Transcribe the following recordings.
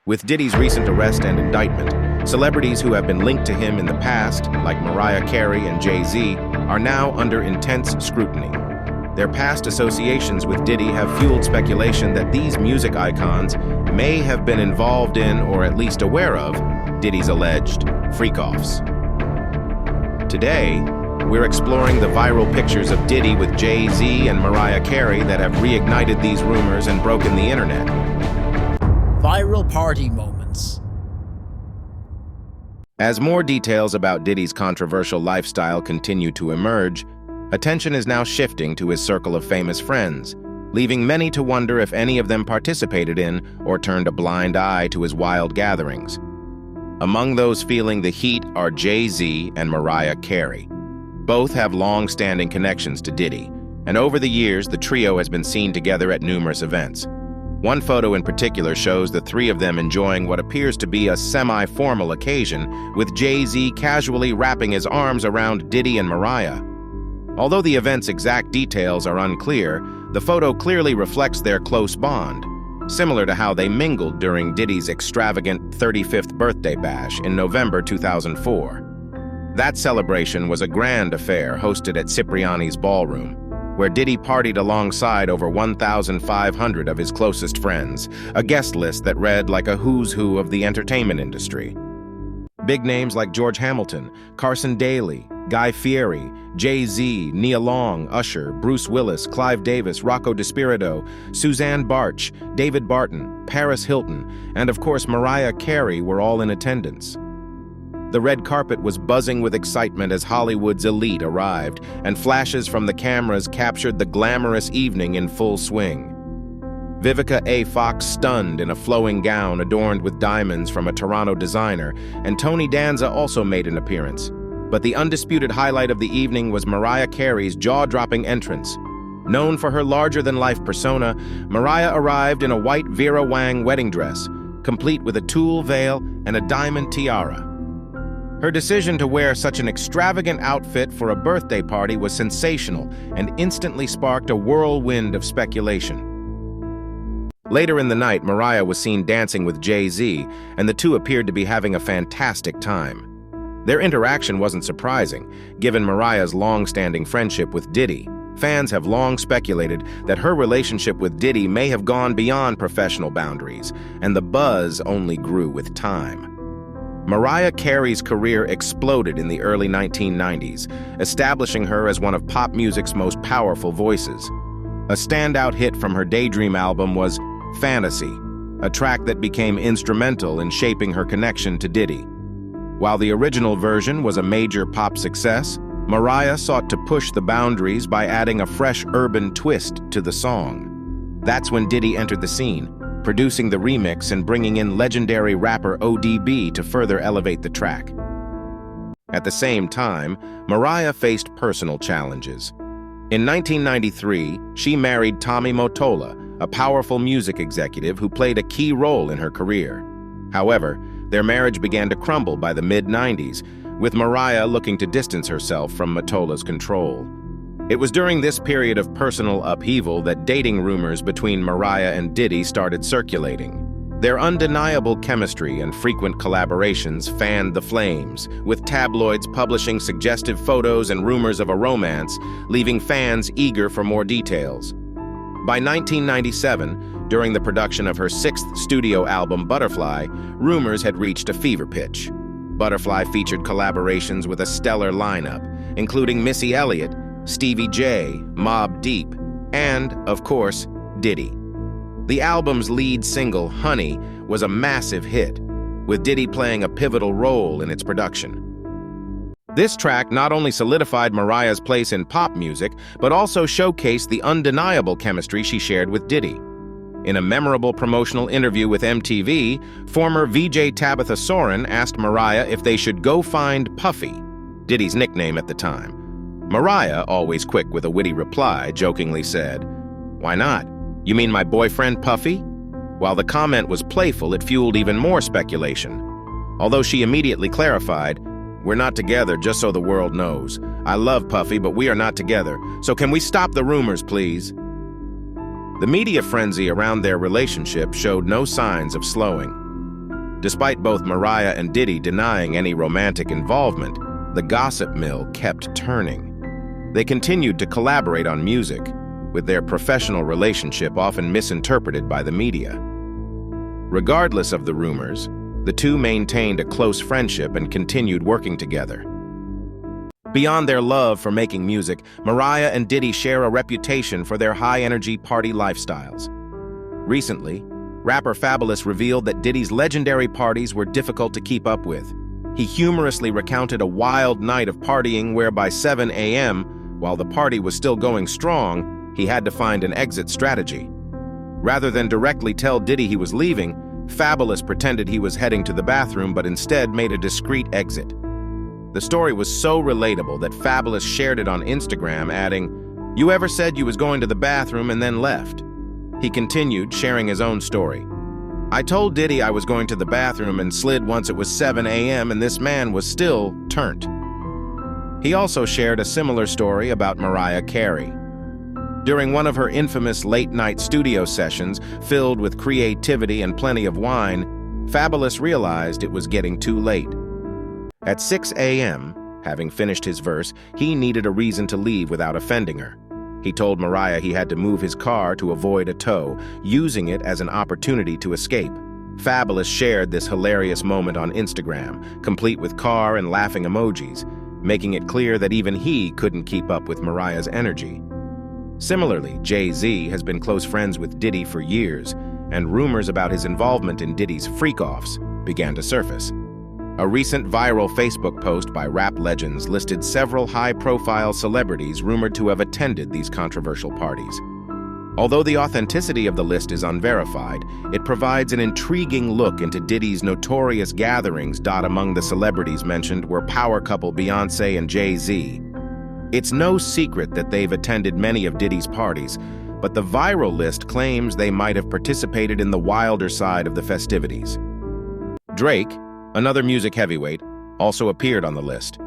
With Diddy's recent arrest and indictment, celebrities who have been linked to him in the past, like Mariah Carey and Jay-Z, are now under intense scrutiny. Their past associations with Diddy have fueled speculation that these music icons may have been involved in, or at least aware of, Diddy's alleged freak-offs. Today, we're exploring the viral pictures of Diddy with Jay-Z and Mariah Carey that have reignited these rumors and broken the internet. Viral party moments. As more details about Diddy's controversial lifestyle continue to emerge, attention is now shifting to his circle of famous friends, leaving many to wonder if any of them participated in or turned a blind eye to his wild gatherings. Among those feeling the heat are Jay-Z and Mariah Carey. Both have long-standing connections to Diddy, and over the years, the trio has been seen together at numerous events. One photo in particular shows the three of them enjoying what appears to be a semi-formal occasion, with Jay-Z casually wrapping his arms around Diddy and Mariah. Although the event's exact details are unclear, the photo clearly reflects their close bond, similar to how they mingled during Diddy's extravagant 35th birthday bash in November 2004. That celebration was a grand affair hosted at Cipriani's ballroom, where Diddy partied alongside over 1,500 of his closest friends, a guest list that read like a who's who of the entertainment industry. Big names like George Hamilton, Carson Daly, Guy Fieri, Jay-Z, Nia Long, Usher, Bruce Willis, Clive Davis, Rocco DiSpirito, Suzanne Bartsch, David Barton, Paris Hilton, and of course Mariah Carey were all in attendance. The red carpet was buzzing with excitement as Hollywood's elite arrived, and flashes from the cameras captured the glamorous evening in full swing. Vivica A. Fox stunned in a flowing gown adorned with diamonds from a Toronto designer, and Tony Danza also made an appearance. But the undisputed highlight of the evening was Mariah Carey's jaw-dropping entrance. Known for her larger-than-life persona, Mariah arrived in a white Vera Wang wedding dress, complete with a tulle veil and a diamond tiara. Her decision to wear such an extravagant outfit for a birthday party was sensational and instantly sparked a whirlwind of speculation. Later in the night, Mariah was seen dancing with Jay-Z, and the two appeared to be having a fantastic time. Their interaction wasn't surprising, given Mariah's long-standing friendship with Diddy. Fans have long speculated that her relationship with Diddy may have gone beyond professional boundaries, and the buzz only grew with time. Mariah Carey's career exploded in the early 1990s, establishing her as one of pop music's most powerful voices. A standout hit from her Daydream album was Fantasy, a track that became instrumental in shaping her connection to Diddy. While the original version was a major pop success, Mariah sought to push the boundaries by adding a fresh urban twist to the song. That's when Diddy entered the scene, producing the remix and bringing in legendary rapper ODB to further elevate the track. At the same time, Mariah faced personal challenges. In 1993, she married Tommy Mottola, a powerful music executive who played a key role in her career. However, their marriage began to crumble by the mid-90s, with Mariah looking to distance herself from Mottola's control. It was during this period of personal upheaval that dating rumors between Mariah and Diddy started circulating. Their undeniable chemistry and frequent collaborations fanned the flames, with tabloids publishing suggestive photos and rumors of a romance, leaving fans eager for more details. By 1997, during the production of her sixth studio album, Butterfly, rumors had reached a fever pitch. Butterfly featured collaborations with a stellar lineup, including Missy Elliott, Stevie J, Mobb Deep, and, of course, Diddy. The album's lead single, Honey, was a massive hit, with Diddy playing a pivotal role in its production. This track not only solidified Mariah's place in pop music, but also showcased the undeniable chemistry she shared with Diddy. In a memorable promotional interview with MTV, former VJ Tabitha Soren asked Mariah if they should go find Puffy, Diddy's nickname at the time. Mariah, always quick with a witty reply, jokingly said, "Why not? You mean my boyfriend Puffy?" While the comment was playful, it fueled even more speculation. Although she immediately clarified, "We're not together, just so the world knows. I love Puffy, but we are not together. So can we stop the rumors, please?" The media frenzy around their relationship showed no signs of slowing. Despite both Mariah and Diddy denying any romantic involvement, the gossip mill kept turning. They continued to collaborate on music, with their professional relationship often misinterpreted by the media. Regardless of the rumors, the two maintained a close friendship and continued working together. Beyond their love for making music, Mariah and Diddy share a reputation for their high-energy party lifestyles. Recently, rapper Fabulous revealed that Diddy's legendary parties were difficult to keep up with. He humorously recounted a wild night of partying where by 7 a.m., while the party was still going strong, he had to find an exit strategy. Rather than directly tell Diddy he was leaving, Fabulous pretended he was heading to the bathroom but instead made a discreet exit. The story was so relatable that Fabulous shared it on Instagram, adding, "You ever said you was going to the bathroom and then left?" He continued, sharing his own story. "I told Diddy I was going to the bathroom and slid once it was 7 a.m. and this man was still turnt." He also shared a similar story about Mariah Carey. During one of her infamous late-night studio sessions, filled with creativity and plenty of wine, Fabulous realized it was getting too late. At 6 a.m., having finished his verse, he needed a reason to leave without offending her. He told Mariah he had to move his car to avoid a tow, using it as an opportunity to escape. Fabulous shared this hilarious moment on Instagram, complete with car and laughing emojis, making it clear that even he couldn't keep up with Mariah's energy. Similarly, Jay-Z has been close friends with Diddy for years, and rumors about his involvement in Diddy's freak-offs began to surface. A recent viral Facebook post by rap legends listed several high-profile celebrities rumored to have attended these controversial parties. Although the authenticity of the list is unverified, it provides an intriguing look into Diddy's notorious gatherings. Among the celebrities mentioned were power couple Beyoncé and Jay-Z. It's no secret that they've attended many of Diddy's parties, but the viral list claims they might have participated in the wilder side of the festivities. Drake, another music heavyweight, also appeared on the list.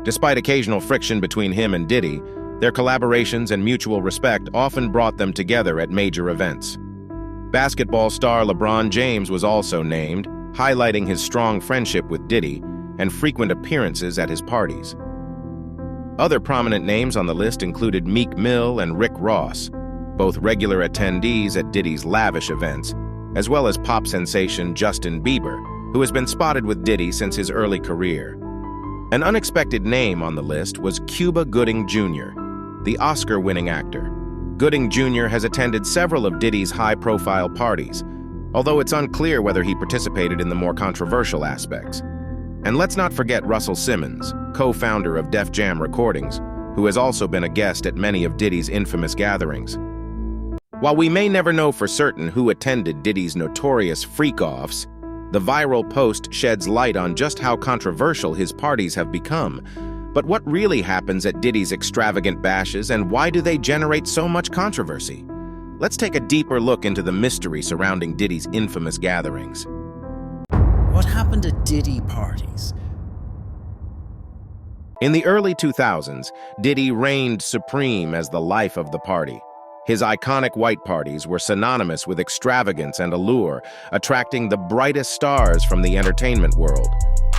Despite occasional friction between him and Diddy, their collaborations and mutual respect often brought them together at major events. Basketball star LeBron James was also named, highlighting his strong friendship with Diddy and frequent appearances at his parties. Other prominent names on the list included Meek Mill and Rick Ross, both regular attendees at Diddy's lavish events, as well as pop sensation Justin Bieber, who has been spotted with Diddy since his early career. An unexpected name on the list was Cuba Gooding Jr., the Oscar-winning actor. Gooding Jr. has attended several of Diddy's high-profile parties, although it's unclear whether he participated in the more controversial aspects. And let's not forget Russell Simmons, co-founder of Def Jam Recordings, who has also been a guest at many of Diddy's infamous gatherings. While we may never know for certain who attended Diddy's notorious freak-offs, the viral post sheds light on just how controversial his parties have become. But what really happens at Diddy's extravagant bashes, and why do they generate so much controversy? Let's take a deeper look into the mystery surrounding Diddy's infamous gatherings. What happened at Diddy parties? In the early 2000s, Diddy reigned supreme as the life of the party. His iconic white parties were synonymous with extravagance and allure, attracting the brightest stars from the entertainment world.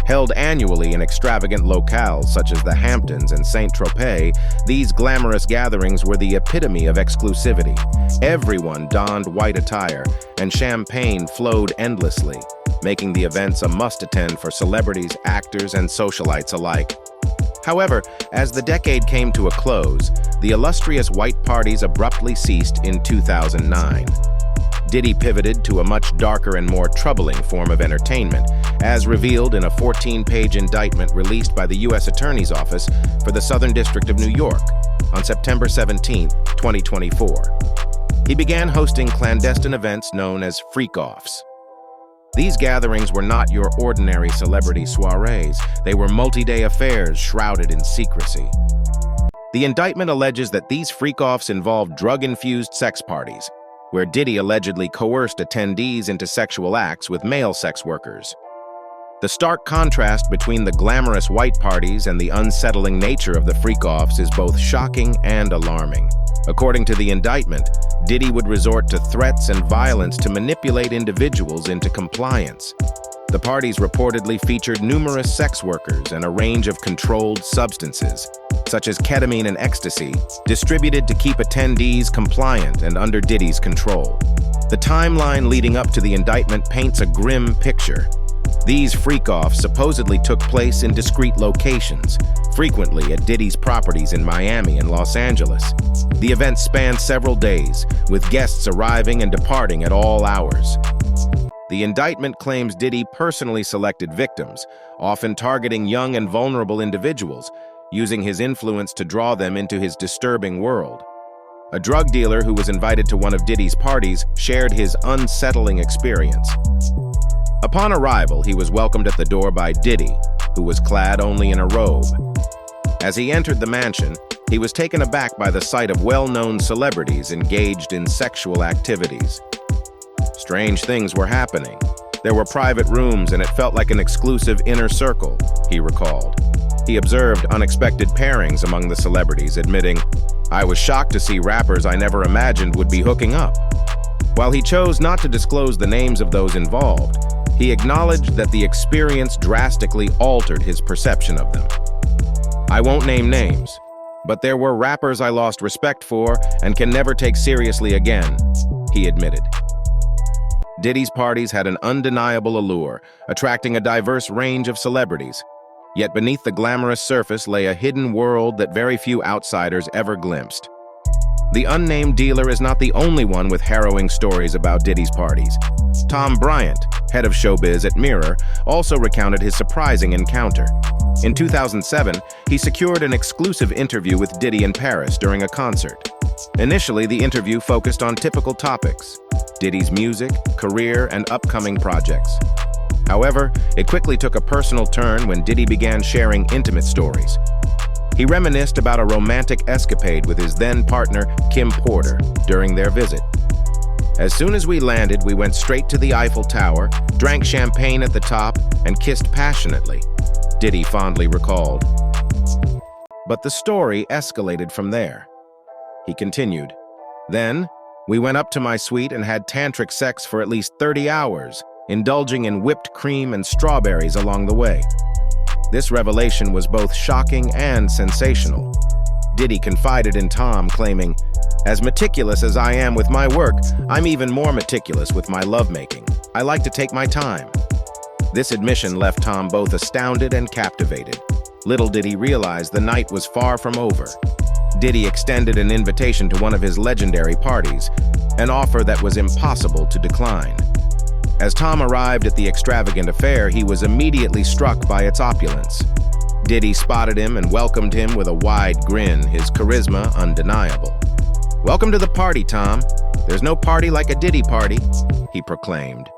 Held annually in extravagant locales such as the Hamptons and Saint-Tropez, these glamorous gatherings were the epitome of exclusivity. Everyone donned white attire, and champagne flowed endlessly, making the events a must-attend for celebrities, actors, and socialites alike. However, as the decade came to a close, the illustrious white parties abruptly ceased in 2009. Diddy pivoted to a much darker and more troubling form of entertainment, as revealed in a 14-page indictment released by the U.S. Attorney's Office for the Southern District of New York on September 17, 2024. He began hosting clandestine events known as freak-offs. These gatherings were not your ordinary celebrity soirees. They were multi-day affairs shrouded in secrecy. The indictment alleges that these freak-offs involved drug-infused sex parties, where Diddy allegedly coerced attendees into sexual acts with male sex workers. The stark contrast between the glamorous white parties and the unsettling nature of the freak-offs is both shocking and alarming. According to the indictment, Diddy would resort to threats and violence to manipulate individuals into compliance. The parties reportedly featured numerous sex workers and a range of controlled substances, such as ketamine and ecstasy, distributed to keep attendees compliant and under Diddy's control. The timeline leading up to the indictment paints a grim picture. These freak-offs supposedly took place in discrete locations, frequently at Diddy's properties in Miami and Los Angeles. The event spanned several days, with guests arriving and departing at all hours. The indictment claims Diddy personally selected victims, often targeting young and vulnerable individuals, using his influence to draw them into his disturbing world. A drug dealer who was invited to one of Diddy's parties shared his unsettling experience. Upon arrival, he was welcomed at the door by Diddy, who was clad only in a robe. As he entered the mansion, he was taken aback by the sight of well-known celebrities engaged in sexual activities. Strange things were happening. There were private rooms and it felt like an exclusive inner circle, he recalled. He observed unexpected pairings among the celebrities, admitting, "I was shocked to see rappers I never imagined would be hooking up." While he chose not to disclose the names of those involved, he acknowledged that the experience drastically altered his perception of them. "I won't name names, but there were rappers I lost respect for and can never take seriously again," he admitted. Diddy's parties had an undeniable allure, attracting a diverse range of celebrities. Yet beneath the glamorous surface lay a hidden world that very few outsiders ever glimpsed. The unnamed dealer is not the only one with harrowing stories about Diddy's parties. Tom Bryant, head of showbiz at Mirror, also recounted his surprising encounter. In 2007, he secured an exclusive interview with Diddy in Paris during a concert. Initially, the interview focused on typical topics: Diddy's music, career, and upcoming projects. However, it quickly took a personal turn when Diddy began sharing intimate stories. He reminisced about a romantic escapade with his then-partner, Kim Porter, during their visit. "As soon as we landed, we went straight to the Eiffel Tower, drank champagne at the top, and kissed passionately," Diddy fondly recalled. But the story escalated from there. He continued, "Then, we went up to my suite and had tantric sex for at least 30 hours, indulging in whipped cream and strawberries along the way. This revelation was both shocking and sensational." Diddy confided in Tom, claiming, "As meticulous as I am with my work, I'm even more meticulous with my lovemaking. I like to take my time." This admission left Tom both astounded and captivated. Little did he realize the night was far from over. Diddy extended an invitation to one of his legendary parties, an offer that was impossible to decline. As Tom arrived at the extravagant affair, he was immediately struck by its opulence. Diddy spotted him and welcomed him with a wide grin, his charisma undeniable. "Welcome to the party, Tom. There's no party like a Diddy party," he proclaimed.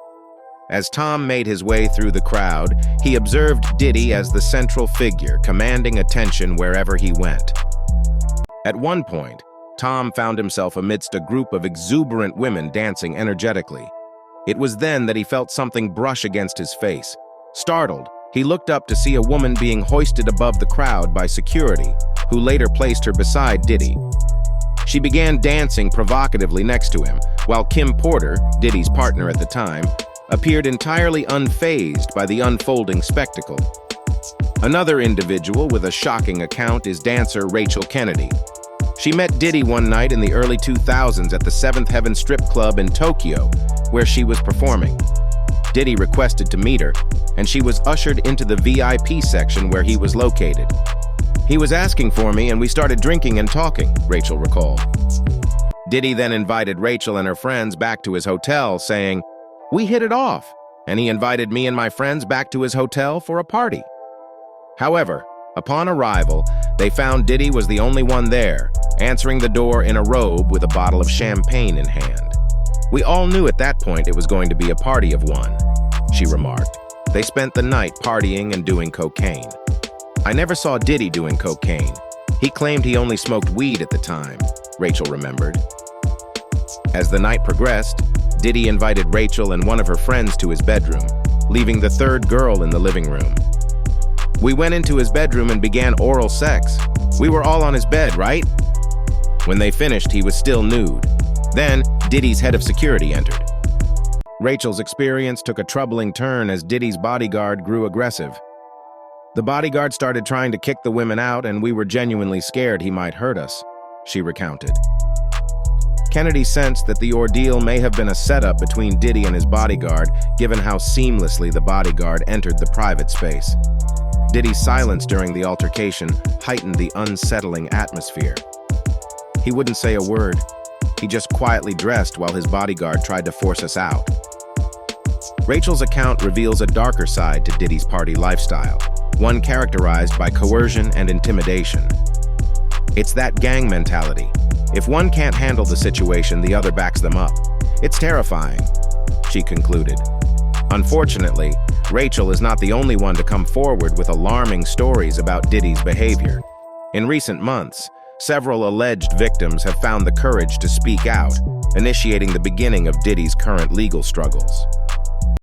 As Tom made his way through the crowd, he observed Diddy as the central figure, commanding attention wherever he went. At one point, Tom found himself amidst a group of exuberant women dancing energetically. It was then that he felt something brush against his face. Startled, he looked up to see a woman being hoisted above the crowd by security, who later placed her beside Diddy. She began dancing provocatively next to him, while Kim Porter, Diddy's partner at the time, appeared entirely unfazed by the unfolding spectacle. Another individual with a shocking account is dancer Rachel Kennedy. She met Diddy one night in the early 2000s at the Seventh Heaven strip club in Tokyo, where she was performing. Diddy requested to meet her, and she was ushered into the VIP section where he was located. "He was asking for me, and we started drinking and talking," Rachel recalled. Diddy then invited Rachel and her friends back to his hotel, saying, "We hit it off," and he invited me and my friends back to his hotel for a party. However, upon arrival, they found Diddy was the only one there, answering the door in a robe with a bottle of champagne in hand. "We all knew at that point it was going to be a party of one," she remarked. They spent the night partying and doing cocaine. "I never saw Diddy doing cocaine. He claimed he only smoked weed at the time," Rachel remembered. As the night progressed, Diddy invited Rachel and one of her friends to his bedroom, leaving the third girl in the living room. "We went into his bedroom and began oral sex. We were all on his bed, right?" When they finished, he was still nude. Then, Diddy's head of security entered. Rachel's experience took a troubling turn as Diddy's bodyguard grew aggressive. The bodyguard started trying to kick the women out, and we were genuinely scared he might hurt us, she recounted. Kennedy sensed that the ordeal may have been a setup between Diddy and his bodyguard, given how seamlessly the bodyguard entered the private space. Diddy's silence during the altercation heightened the unsettling atmosphere. He wouldn't say a word. He just quietly dressed while his bodyguard tried to force us out. Rachel's account reveals a darker side to Diddy's party lifestyle, one characterized by coercion and intimidation. It's that gang mentality. If one can't handle the situation, the other backs them up. It's terrifying, she concluded. Unfortunately, Rachel is not the only one to come forward with alarming stories about Diddy's behavior. In recent months, several alleged victims have found the courage to speak out, initiating the beginning of Diddy's current legal struggles.